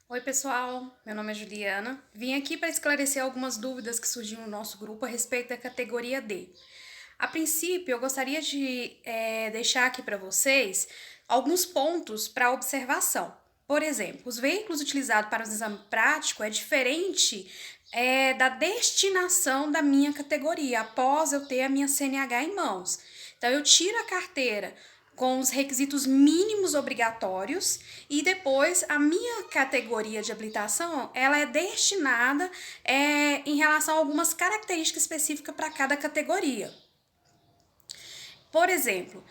Oi, pessoal. Meu nome é Juliana. Vim aqui para esclarecer algumas dúvidas que surgiram no nosso grupo a respeito da categoria D. A princípio, eu gostaria de deixar aqui para vocês alguns pontos para observação. Por exemplo, os veículos utilizados para o exame prático é diferente da destinação da minha categoria após eu ter a minha CNH em mãos. Então, eu tiro a carteira com os requisitos mínimos obrigatórios e depois a minha categoria de habilitação ela é destinada em relação a algumas características específicas para cada categoria. Por exemplo,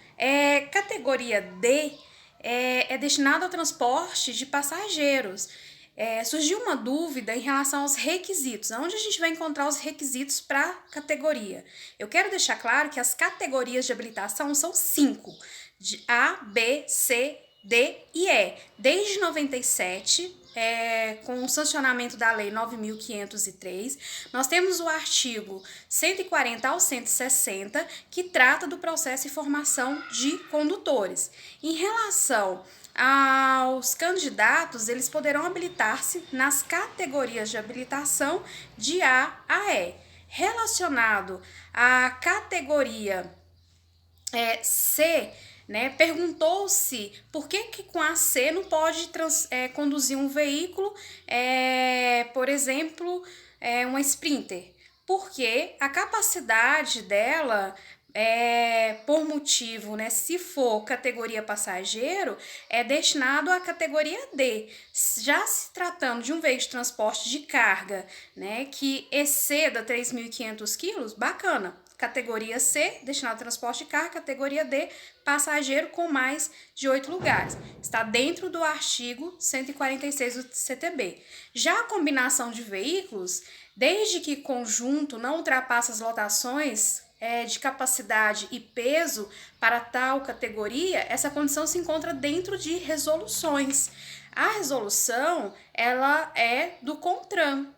categoria D é destinado ao transporte de passageiros. Surgiu uma dúvida em relação aos requisitos. Onde a gente vai encontrar os requisitos para a categoria? Eu quero deixar claro que as categorias de habilitação são 5, de A, B, C, D e E. Desde 97, com o sancionamento da Lei 9.503, nós temos o artigo 140 ao 160, que trata do processo de formação de condutores. Em relação aos candidatos, eles poderão habilitar-se nas categorias de habilitação de A a E. Relacionado à categoria C, né, perguntou-se por que com a C não pode conduzir um veículo, por exemplo, uma Sprinter, porque a capacidade dela por motivo, né, se for categoria passageiro, é destinado à categoria D. Já se tratando de um veículo de transporte de carga, né, que exceda 3.500 quilos, bacana. Categoria C, destinado ao transporte de carga. Categoria D, passageiro com mais de 8 lugares. Está dentro do artigo 146 do CTB. Já a combinação de veículos, desde que conjunto não ultrapasse as lotações de capacidade e peso para tal categoria, essa condição se encontra dentro de resoluções. A resolução, ela é do CONTRAN.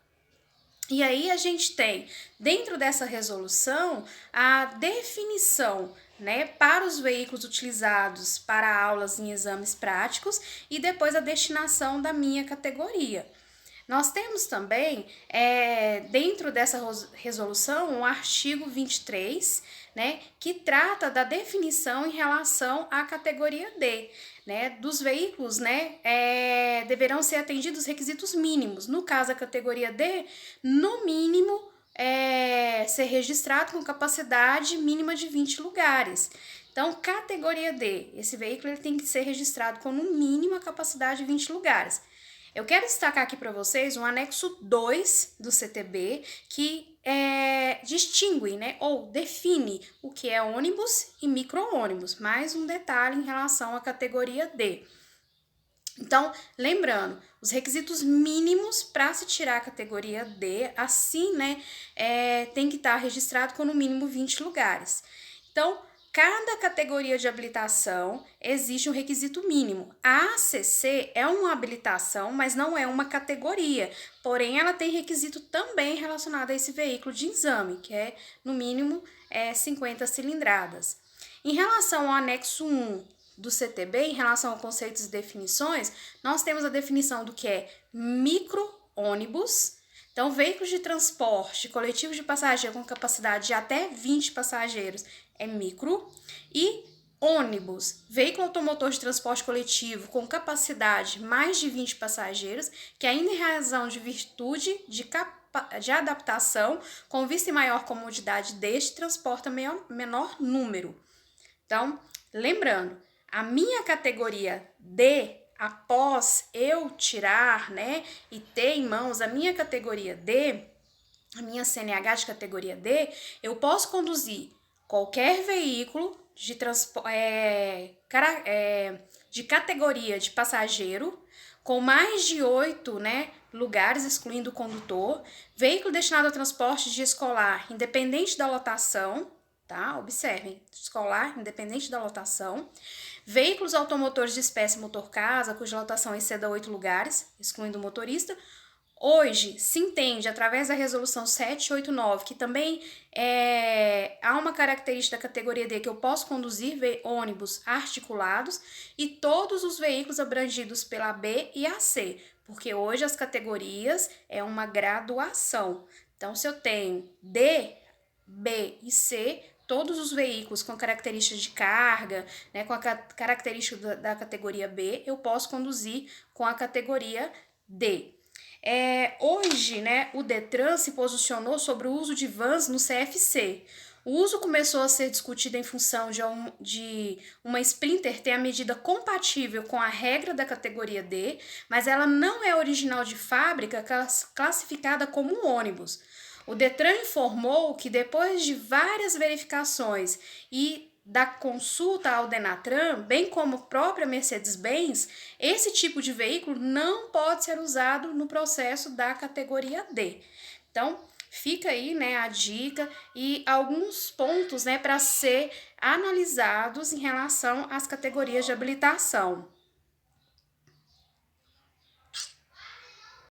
E aí a gente tem, dentro dessa resolução, a definição, né, para os veículos utilizados para aulas em exames práticos e depois a destinação da minha categoria. Nós temos também, dentro dessa resolução, um artigo 23, né, que trata da definição em relação à categoria D, né, dos veículos, né, deverão ser atendidos os requisitos mínimos. No caso, a categoria D, no mínimo, ser registrado com capacidade mínima de 20 lugares. Então, categoria D, esse veículo ele tem que ser registrado com no mínimo a capacidade de 20 lugares. Eu quero destacar aqui para vocês um anexo 2 do CTB que distingue, né, ou define o que é ônibus e micro-ônibus. Mais um detalhe em relação à categoria D. Então, lembrando, os requisitos mínimos para se tirar a categoria D, assim, né, tem que estar registrado com no mínimo 20 lugares. Então, cada categoria de habilitação existe um requisito mínimo. A ACC é uma habilitação, mas não é uma categoria. Porém, ela tem requisito também relacionado a esse veículo de exame, que é, no mínimo, 50 cilindradas. Em relação ao anexo 1 do CTB, em relação a conceitos e definições, nós temos a definição do que é micro-ônibus. Então, veículos de transporte coletivo de passageiros com capacidade de até 20 passageiros é micro, e ônibus, veículo automotor de transporte coletivo com capacidade mais de 20 passageiros, que ainda em razão de virtude de adaptação, com vista em maior comodidade deste, transporta menor número. Então, lembrando, a minha categoria D, após eu tirar, né, e ter em mãos a minha categoria D, a minha CNH de categoria D, eu posso conduzir qualquer veículo de categoria de passageiro com mais de 8, né, lugares, excluindo o condutor, veículo destinado ao transporte de escolar, independente da lotação, tá? Observem, escolar, independente da lotação, veículos automotores de espécie motor-casa, cuja lotação exceda 8 lugares, excluindo o motorista, Hoje, se entende, através da resolução 789, que também há uma característica da categoria D, que eu posso conduzir ônibus articulados e todos os veículos abrangidos pela B e a C, porque hoje as categorias é uma graduação. Então, se eu tenho D, B e C, todos os veículos com características de carga, né, com a característica da categoria B, eu posso conduzir com a categoria D. Hoje, né, o Detran se posicionou sobre o uso de vans no CFC. O uso começou a ser discutido em função de uma Sprinter ter a medida compatível com a regra da categoria D, mas ela não é original de fábrica classificada como um ônibus. O Detran informou que depois de várias verificações e da consulta ao Denatran, bem como a própria Mercedes-Benz, esse tipo de veículo não pode ser usado no processo da categoria D. Então, fica aí, né, a dica e alguns pontos, né, para ser analisados em relação às categorias de habilitação.